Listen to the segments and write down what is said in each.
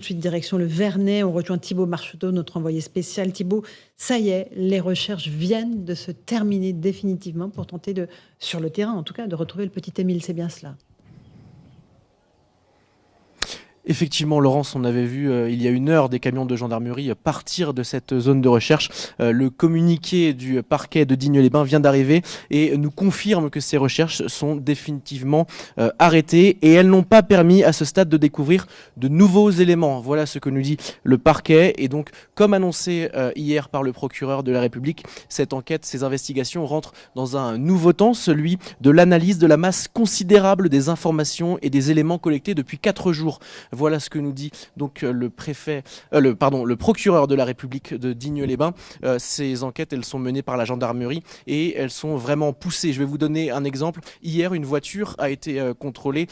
Ensuite, direction le Vernet, on rejoint Thibaut Marcheteau, notre envoyé spécial. Thibaut, ça y est, les recherches viennent de se terminer définitivement pour tenter sur le terrain en tout cas, de retrouver le petit Émile, c'est bien cela? Effectivement, Laurence, on avait vu il y a 1 heure des camions de gendarmerie partir de cette zone de recherche. Le communiqué du parquet de Digne-les-Bains vient d'arriver et nous confirme que ces recherches sont définitivement arrêtées et elles n'ont pas permis à ce stade de découvrir de nouveaux éléments. Voilà ce que nous dit le parquet. Et donc, comme annoncé hier par le procureur de la République, cette enquête, ces investigations rentrent dans un nouveau temps, celui de l'analyse de la masse considérable des informations et des éléments collectés depuis 4 jours. Voilà ce que nous dit donc le procureur de la République de Digne-les-Bains. Ces enquêtes, elles sont menées par la gendarmerie et elles sont vraiment poussées. Je vais vous donner un exemple. Hier, une voiture a été contrôlée,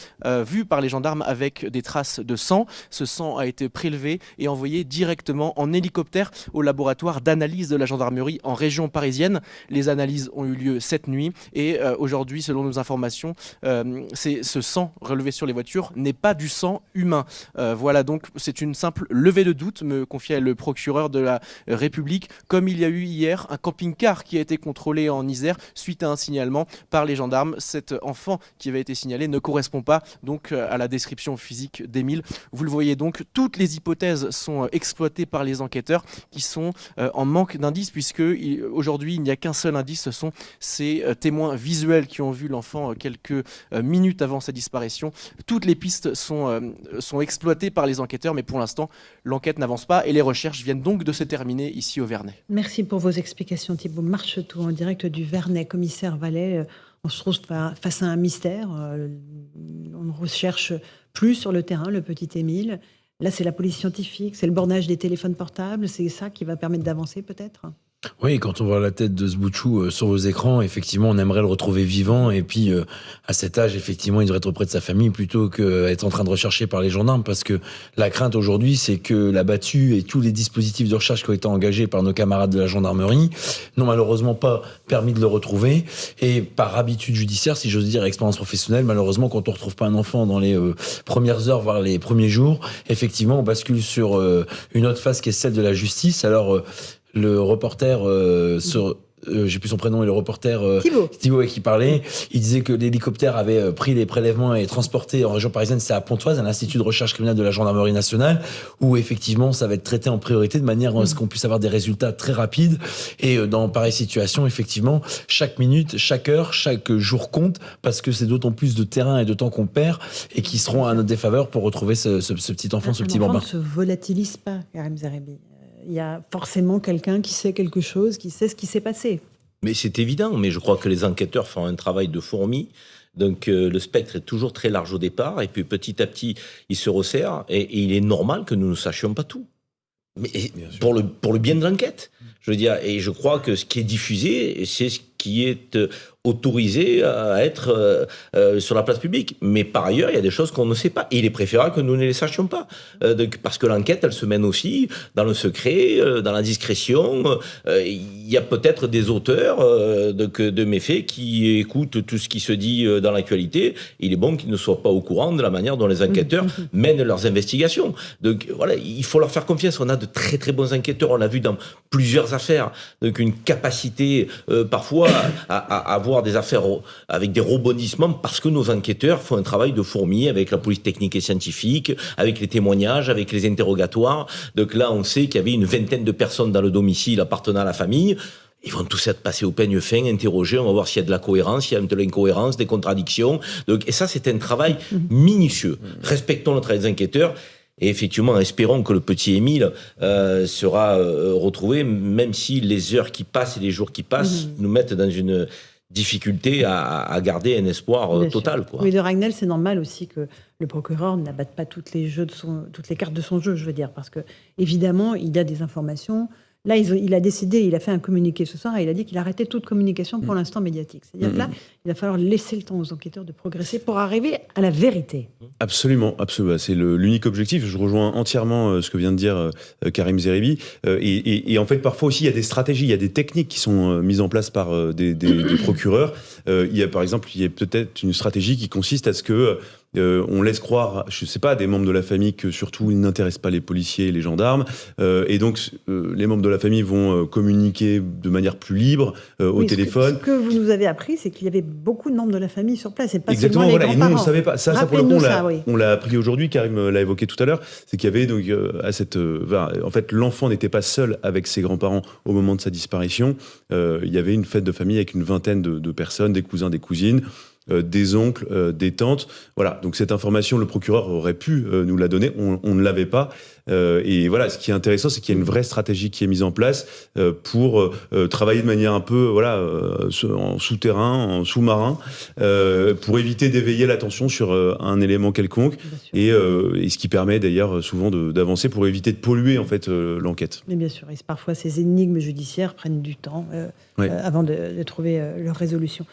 vue par les gendarmes avec des traces de sang. Ce sang a été prélevé et envoyé directement en hélicoptère au laboratoire d'analyse de la gendarmerie en région parisienne. Les analyses ont eu lieu cette nuit et aujourd'hui, selon nos informations, ce sang relevé sur les voitures n'est pas du sang humain. Voilà, donc c'est une simple levée de doute, me confiait le procureur de la République, comme il y a eu hier un camping-car qui a été contrôlé en Isère suite à un signalement par les gendarmes. Cet enfant qui avait été signalé ne correspond pas donc à la description physique d'Émile. Vous le voyez donc, toutes les hypothèses sont exploitées par les enquêteurs qui sont en manque d'indices, puisque aujourd'hui il n'y a qu'un seul indice, ce sont ces témoins visuels qui ont vu l'enfant quelques minutes avant sa disparition. Toutes les pistes sont exploitées par les enquêteurs, mais pour l'instant, l'enquête n'avance pas et les recherches viennent donc de se terminer ici au Vernet. Merci pour vos explications, Thibaut Marcheteau, en direct du Vernet. Commissaire Vallet, on se trouve face à un mystère. On ne recherche plus sur le terrain le petit Émile. Là, c'est la police scientifique, c'est le bornage des téléphones portables. C'est ça qui va permettre d'avancer, peut-être ? Oui, quand on voit la tête de ce bout de chou sur vos écrans, effectivement, on aimerait le retrouver vivant. Et puis, à cet âge, effectivement, il devrait être auprès de sa famille plutôt qu'être en train de rechercher par les gendarmes. Parce que la crainte aujourd'hui, c'est que l'abattu et tous les dispositifs de recherche qui ont été engagés par nos camarades de la gendarmerie n'ont malheureusement pas permis de le retrouver. Et par habitude judiciaire, si j'ose dire, expérience professionnelle, malheureusement, quand on retrouve pas un enfant dans les premières heures, voire les premiers jours, effectivement, on bascule sur une autre phase qui est celle de la justice. Alors, le reporter j'ai plus son prénom, et le reporter Thibaut qui parlait, il disait que l'hélicoptère avait pris les prélèvements et transporté en région parisienne, c'est à Pontoise, à l'Institut de recherche criminelle de la gendarmerie nationale, où effectivement ça va être traité en priorité de manière à ce qu'on puisse avoir des résultats très rapides. Et dans pareille situation, effectivement, chaque minute, chaque heure, chaque jour compte, parce que c'est d'autant plus de terrain et de temps qu'on perd et qui seront à notre défaveur pour retrouver ce petit enfant, ce petit bambin. Ne se volatilise pas, Karim Zerébi. Il y a forcément quelqu'un qui sait quelque chose, qui sait ce qui s'est passé. Mais c'est évident, mais je crois que les enquêteurs font un travail de fourmi. Donc le spectre est toujours très large au départ, et puis petit à petit, il se resserre, et il est normal que nous ne sachions pas tout. Mais pour le bien de l'enquête, je veux dire, et je crois que ce qui est diffusé, c'est ce qui est autorisé à être sur la place publique. Mais par ailleurs, il y a des choses qu'on ne sait pas. Et il est préférable que nous ne les sachions pas. Parce que l'enquête, elle se mène aussi dans le secret, dans la discrétion. Il y a peut-être des auteurs de méfaits qui écoutent tout ce qui se dit dans l'actualité. Il est bon qu'ils ne soient pas au courant de la manière dont les enquêteurs mènent leurs investigations. Donc voilà, il faut leur faire confiance. On a de très très bons enquêteurs. On l'a vu dans plusieurs affaires. Donc une capacité parfois à avoir des affaires avec des rebondissements, parce que nos enquêteurs font un travail de fourmi avec la police technique et scientifique, avec les témoignages, avec les interrogatoires. Donc là, on sait qu'il y avait une 20aine de personnes dans le domicile appartenant à la famille. Ils vont tous être passés au peigne fin, interrogés. On va voir s'il y a de la cohérence, s'il y a de l'incohérence, des contradictions. Donc, et ça, c'est un travail minutieux. Respectons le travail des enquêteurs. Et effectivement, espérons que le petit Émile sera retrouvé, même si les heures qui passent et les jours qui passent nous mettent dans une difficulté à garder un espoir total. Quoi. Oui, de Ragnel, c'est normal aussi que le procureur n'abatte pas toutes les cartes de son jeu, je veux dire, parce que évidemment, il a des informations. Là, il a décidé, il a fait un communiqué ce soir et il a dit qu'il arrêtait toute communication pour l'instant médiatique. C'est-à-dire que là, il va falloir laisser le temps aux enquêteurs de progresser pour arriver à la vérité. Absolument, absolument. C'est l'unique objectif. Je rejoins entièrement ce que vient de dire Karim Zerébi. Et en fait, parfois aussi, il y a des stratégies, il y a des techniques qui sont mises en place par des procureurs. Il y a, par exemple, il y a peut-être une stratégie qui consiste à ce que on laisse croire, je sais pas, à des membres de la famille que surtout ils n'intéressent pas les policiers et les gendarmes, et donc les membres de la famille vont communiquer de manière plus libre au téléphone. Ce que vous nous avez appris, c'est qu'il y avait beaucoup de membres de la famille sur place, et pas Exactement, seulement les voilà. Et nous, on ne grands-parents. savait pas. Ça pour le coup, Rappelez-nous ça, oui. on l'a appris aujourd'hui. Karim l'a évoqué tout à l'heure. C'est qu'il y avait donc en fait, l'enfant n'était pas seul avec ses grands-parents au moment de sa disparition. Il y avait une fête de famille avec une vingtaine de personnes, des cousins, des cousines. Des oncles, des tantes. Voilà, donc cette information, le procureur aurait pu nous la donner, on ne l'avait pas. Et voilà, ce qui est intéressant, c'est qu'il y a une vraie stratégie qui est mise en place pour travailler de manière un peu en souterrain, en sous-marin, pour éviter d'éveiller l'attention sur un élément quelconque, et ce qui permet d'ailleurs souvent d'avancer pour éviter de polluer en fait l'enquête. Mais bien sûr, et parfois ces énigmes judiciaires prennent du temps avant de trouver leur résolution.